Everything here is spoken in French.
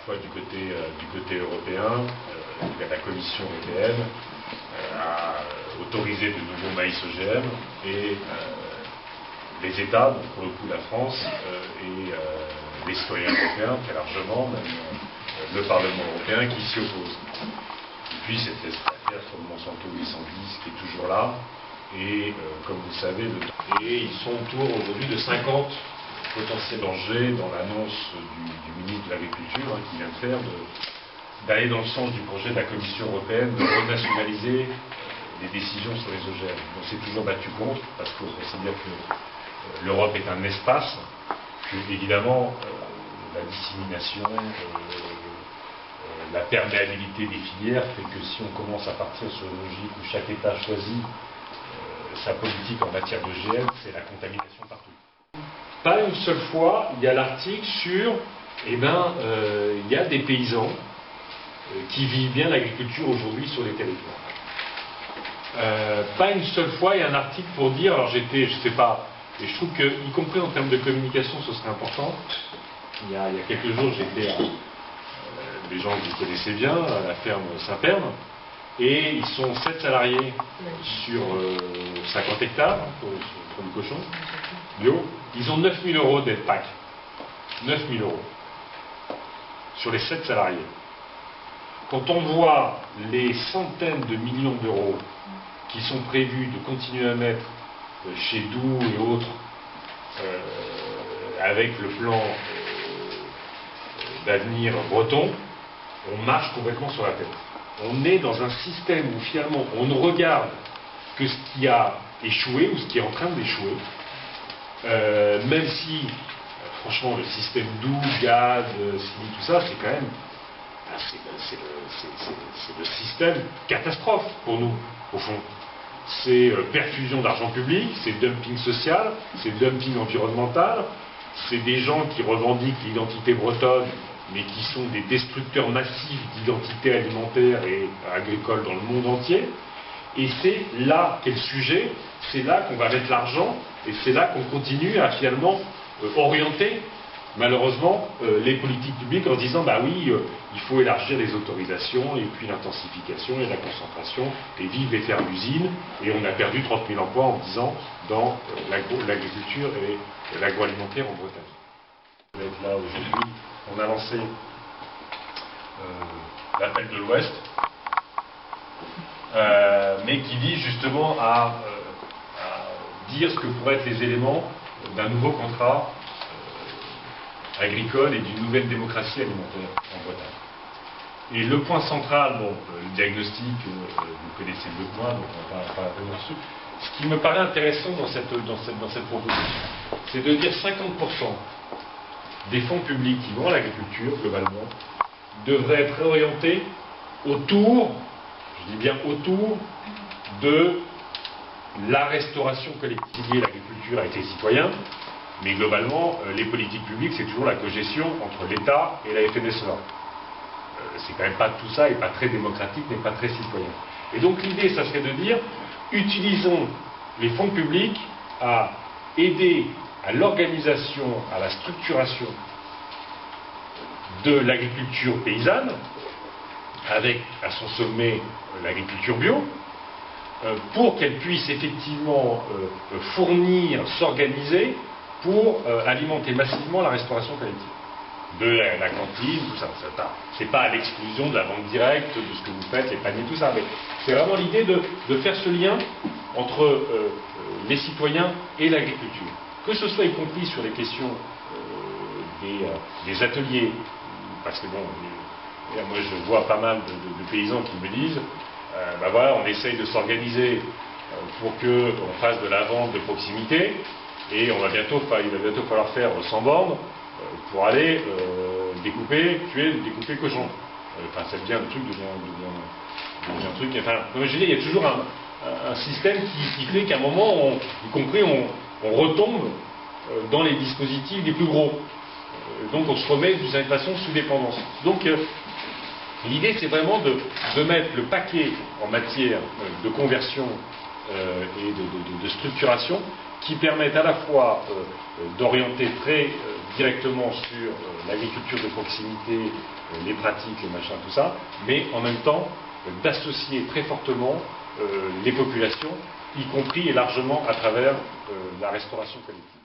fois du côté européen, la Commission européenne a autorisé de nouveaux maïs OGM et les États, donc pour le coup la France et les citoyens européens, très largement, même le Parlement européen qui s'y oppose. Et puis cette affaire sur le Monsanto 810 qui est toujours là, et comme vous le savez, ils sont autour aujourd'hui de 50 potentiels dangers dans l'annonce du ministre de l'Agriculture qui vient de faire d'aller dans le sens du projet de la Commission européenne de renationaliser les décisions sur les OGM. On s'est toujours battu contre parce qu'on considère que l'Europe est un espace, que évidemment la dissémination, la perméabilité des filières fait que si on commence à partir sur une logique où chaque État choisit sa politique en matière d'OGM, c'est la contamination partout. Pas une seule fois, il y a l'article sur, il y a des paysans qui vivent bien l'agriculture aujourd'hui sur les territoires. Pas une seule fois, il y a un article pour dire, alors je sais pas, et je trouve que, y compris en termes de communication, ce serait important. Il y a quelques jours, j'étais à des gens que vous connaissez bien, à la ferme Saint-Pern, et ils sont 7 salariés sur 50 hectares pour du cochon bio. Ils ont 9 000 € d'aide PAC. 9 000 € sur les 7 salariés. Quand on voit les centaines de millions d'euros qui sont prévus de continuer à mettre chez Doux et autres, avec le plan d'avenir breton, on marche complètement sur la tête. On est dans un système où finalement on ne regarde que ce qui a échoué ou ce qui est en train d'échouer, même si franchement le système Doux, GAD, CILI, tout ça, c'est quand même c'est le système catastrophe pour nous, au fond. C'est perfusion d'argent public, c'est dumping social, c'est dumping environnemental, c'est des gens qui revendiquent l'identité bretonne, mais qui sont des destructeurs massifs d'identité alimentaire et agricole dans le monde entier. Et c'est là qu'est le sujet, c'est là qu'on va mettre l'argent, et c'est là qu'on continue à finalement orienter, malheureusement, les politiques publiques en disant, bah oui, il faut élargir les autorisations, et puis l'intensification et la concentration, et vive les fermes d'usines, et on a perdu 30 000 emplois en 10 ans dans l'agriculture et l'agroalimentaire en Bretagne. On va être là aujourd'hui. On a lancé l'appel de l'Ouest, mais qui vise justement à dire ce que pourraient être les éléments d'un nouveau contrat agricole et d'une nouvelle démocratie alimentaire en Bretagne. Et le point central, le diagnostic, vous connaissez mieux que moi, donc on va pas revenir dessus. Ce qui me paraît intéressant dans cette proposition, c'est de dire 50% des fonds publics qui vont à l'agriculture, globalement, devraient être orientés autour, je dis bien autour, de la restauration collective liée à l'agriculture avec les citoyens, mais globalement, les politiques publiques, c'est toujours la cogestion entre l'État et la FNSEA. C'est quand même pas tout ça, et pas très démocratique, mais pas très citoyen. Et donc l'idée, ça serait de dire, utilisons les fonds publics à aider à l'organisation, à la structuration de l'agriculture paysanne, avec à son sommet l'agriculture bio, pour qu'elle puisse effectivement fournir, s'organiser pour alimenter massivement la restauration collective. De la cantine, tout ça. C'est pas à l'exclusion de la vente directe, de ce que vous faites, les paniers, tout ça, mais c'est vraiment l'idée de faire ce lien entre les citoyens et l'agriculture. Que ce soit y compris sur les questions des ateliers, parce que bon, moi je vois pas mal de paysans qui me disent, ben voilà, on essaye de s'organiser pour qu'on fasse de la vente de proximité, et il va bientôt falloir faire 100 bornes pour aller découper le cochon. Enfin, ça devient le truc, devient un truc. Enfin, comme je dis, il y a toujours un système qui fait qu'à un moment, y compris, on retombe dans les dispositifs les plus gros. Donc on se remet d'une certaine façon sous dépendance. Donc l'idée, c'est vraiment de mettre le paquet en matière de conversion et de structuration qui permettent à la fois d'orienter très directement sur l'agriculture de proximité, les pratiques, les machins, tout ça, mais en même temps d'associer très fortement les populations, y compris et largement à travers la restauration collective.